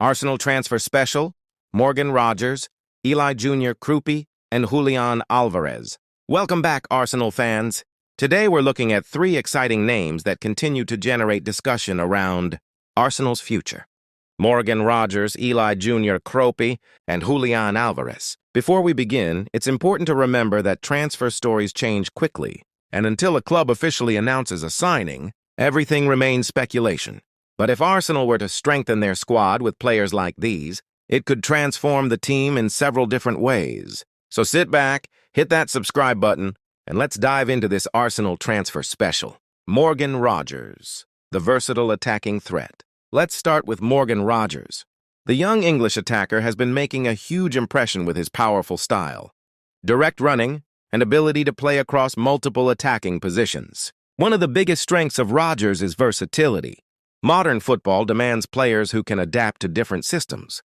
Arsenal transfer special, Morgan Rogers, Eli Jr. Kroupi, and Julian Alvarez. Welcome back, Arsenal fans. Today we're looking at three exciting names that continue to generate discussion around Arsenal's future. Morgan Rogers, Eli Jr. Kroupi, and Julian Alvarez. Before we begin, it's important to remember that transfer stories change quickly, and until a club officially announces a signing, everything remains speculation. But if Arsenal were to strengthen their squad with players like these, it could transform the team in several different ways. So sit back, hit that subscribe button, and let's dive into this Arsenal transfer special. Morgan Rogers, the versatile attacking threat. Let's start with Morgan Rogers. The young English attacker has been making a huge impression with his powerful style, direct running, and ability to play across multiple attacking positions. One of the biggest strengths of Rogers is versatility. Modern football demands players who can adapt to different systems.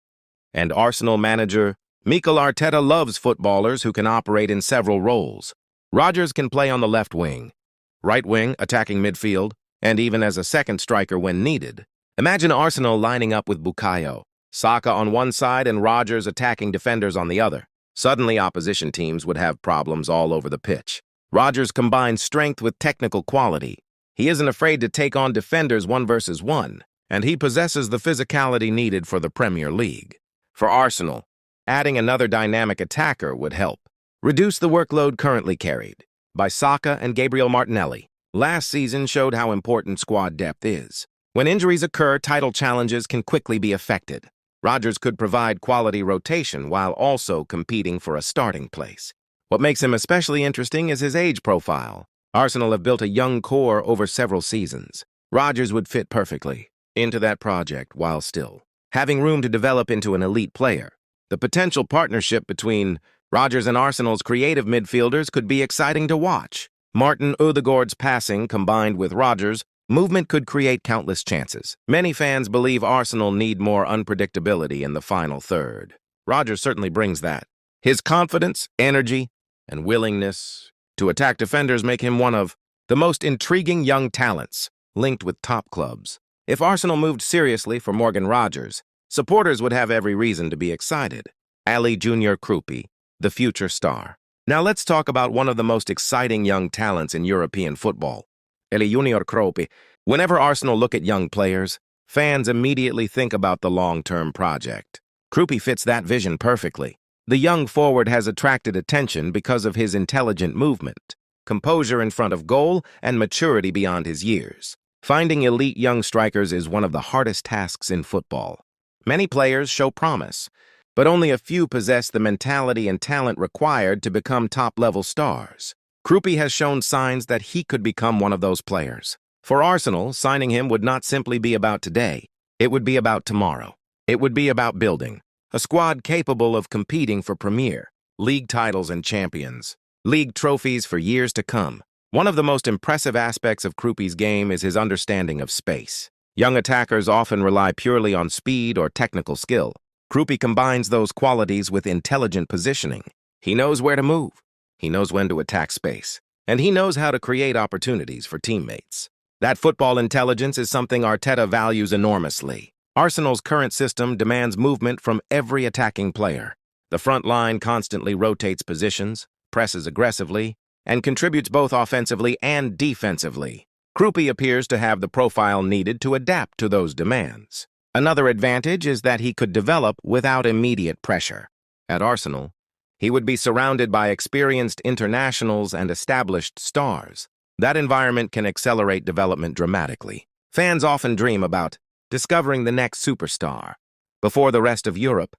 And Arsenal manager Mikel Arteta loves footballers who can operate in several roles. Rogers can play on the left wing, right wing, attacking midfield, and even as a second striker when needed. Imagine Arsenal lining up with Bukayo, Saka on one side and Rogers attacking defenders on the other. Suddenly, opposition teams would have problems all over the pitch. Rogers combines strength with technical quality. He isn't afraid to take on defenders 1 versus 1, and he possesses the physicality needed for the Premier League. For Arsenal, adding another dynamic attacker would help reduce the workload currently carried by Saka and Gabriel Martinelli. Last season showed how important squad depth is. When injuries occur, title challenges can quickly be affected. Rogers could provide quality rotation while also competing for a starting place. What makes him especially interesting is his age profile. Arsenal have built a young core over several seasons. Rogers would fit perfectly into that project while still having room to develop into an elite player. The potential partnership between Rogers and Arsenal's creative midfielders could be exciting to watch. Martin Odegaard's passing combined with Rogers' movement could create countless chances. Many fans believe Arsenal need more unpredictability in the final third. Rogers certainly brings that. His confidence, energy, and willingness to attack defenders make him one of the most intriguing young talents linked with top clubs. If Arsenal moved seriously for Morgan Rogers, supporters would have every reason to be excited. Eli Jr. Kroupi, the future star. Now let's talk about one of the most exciting young talents in European football, Eli Jr. Kroupi. Whenever Arsenal look at young players, fans immediately think about the long-term project. Kroupi fits that vision perfectly. The young forward has attracted attention because of his intelligent movement, composure in front of goal, and maturity beyond his years. Finding elite young strikers is one of the hardest tasks in football. Many players show promise, but only a few possess the mentality and talent required to become top-level stars. Kroupi has shown signs that he could become one of those players. For Arsenal, signing him would not simply be about today. It would be about tomorrow. It would be about building a squad capable of competing for Premier League titles and Champions League trophies for years to come. One of the most impressive aspects of Kroupi's game is his understanding of space. Young attackers often rely purely on speed or technical skill. Kroupi combines those qualities with intelligent positioning. He knows where to move. He knows when to attack space. And he knows how to create opportunities for teammates. That football intelligence is something Arteta values enormously. Arsenal's current system demands movement from every attacking player. The front line constantly rotates positions, presses aggressively, and contributes both offensively and defensively. Kroupi appears to have the profile needed to adapt to those demands. Another advantage is that he could develop without immediate pressure. At Arsenal, he would be surrounded by experienced internationals and established stars. That environment can accelerate development dramatically. Fans often dream about discovering the next superstar before the rest of Europe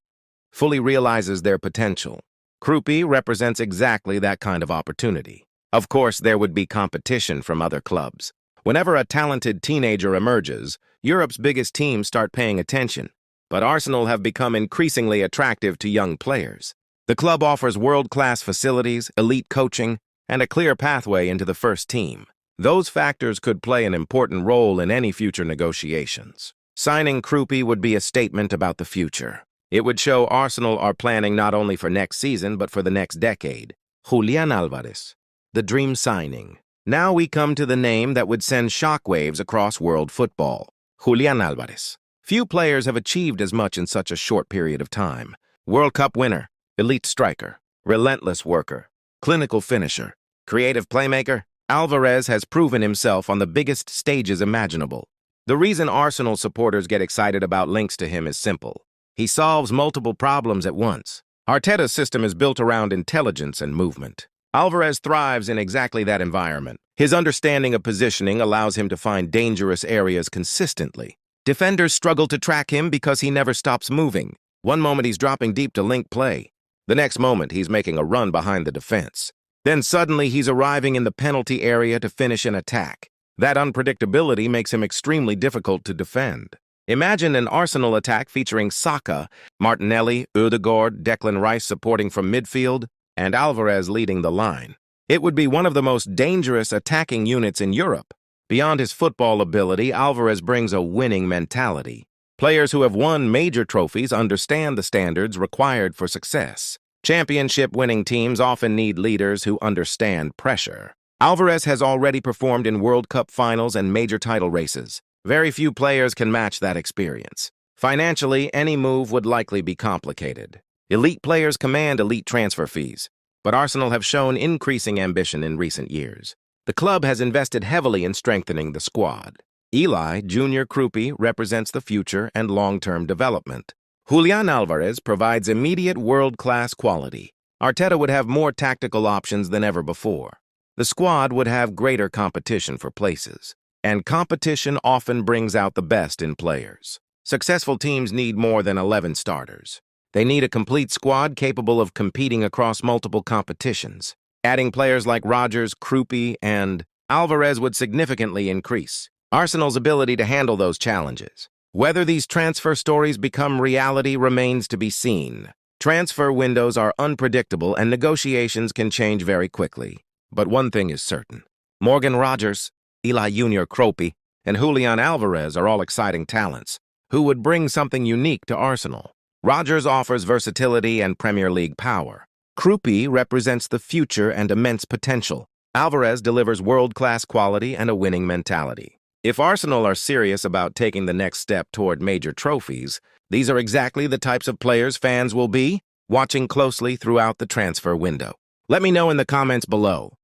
fully realizes their potential. Kroupi represents exactly that kind of opportunity. Of course, there would be competition from other clubs. Whenever a talented teenager emerges, Europe's biggest teams start paying attention. But Arsenal have become increasingly attractive to young players. The club offers world-class facilities, elite coaching, and a clear pathway into the first team. Those factors could play an important role in any future negotiations. Signing Kroupi would be a statement about the future. It would show Arsenal are planning not only for next season, but for the next decade. Julian Alvarez, the dream signing. Now we come to the name that would send shockwaves across world football. Julian Alvarez. Few players have achieved as much in such a short period of time. World Cup winner, elite striker, relentless worker, clinical finisher, creative playmaker, Alvarez has proven himself on the biggest stages imaginable. The reason Arsenal supporters get excited about links to him is simple. He solves multiple problems at once. Arteta's system is built around intelligence and movement. Alvarez thrives in exactly that environment. His understanding of positioning allows him to find dangerous areas consistently. Defenders struggle to track him because he never stops moving. One moment he's dropping deep to link play. The next moment he's making a run behind the defense. Then suddenly he's arriving in the penalty area to finish an attack. That unpredictability makes him extremely difficult to defend. Imagine an Arsenal attack featuring Saka, Martinelli, Ødegaard, Declan Rice supporting from midfield, and Alvarez leading the line. It would be one of the most dangerous attacking units in Europe. Beyond his football ability, Alvarez brings a winning mentality. Players who have won major trophies understand the standards required for success. Championship-winning teams often need leaders who understand pressure. Alvarez has already performed in World Cup finals and major title races. Very few players can match that experience. Financially, any move would likely be complicated. Elite players command elite transfer fees, but Arsenal have shown increasing ambition in recent years. The club has invested heavily in strengthening the squad. Julian Kroupi represents the future and long-term development. Julian Alvarez provides immediate world-class quality. Arteta would have more tactical options than ever before. The squad would have greater competition for places. And competition often brings out the best in players. Successful teams need more than 11 starters. They need a complete squad capable of competing across multiple competitions. Adding players like Rogers, Kroupi, and Alvarez would significantly increase Arsenal's ability to handle those challenges. Whether these transfer stories become reality remains to be seen. Transfer windows are unpredictable and negotiations can change very quickly. But one thing is certain. Rogers, Julian Kroupi, and Julian Alvarez are all exciting talents who would bring something unique to Arsenal. Rogers offers versatility and Premier League power. Kroupi represents the future and immense potential. Alvarez delivers world-class quality and a winning mentality. If Arsenal are serious about taking the next step toward major trophies, these are exactly the types of players fans will be watching closely throughout the transfer window. Let me know in the comments below.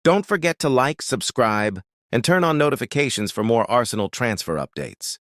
Don't forget to like, subscribe, and turn on notifications for more Arsenal transfer updates.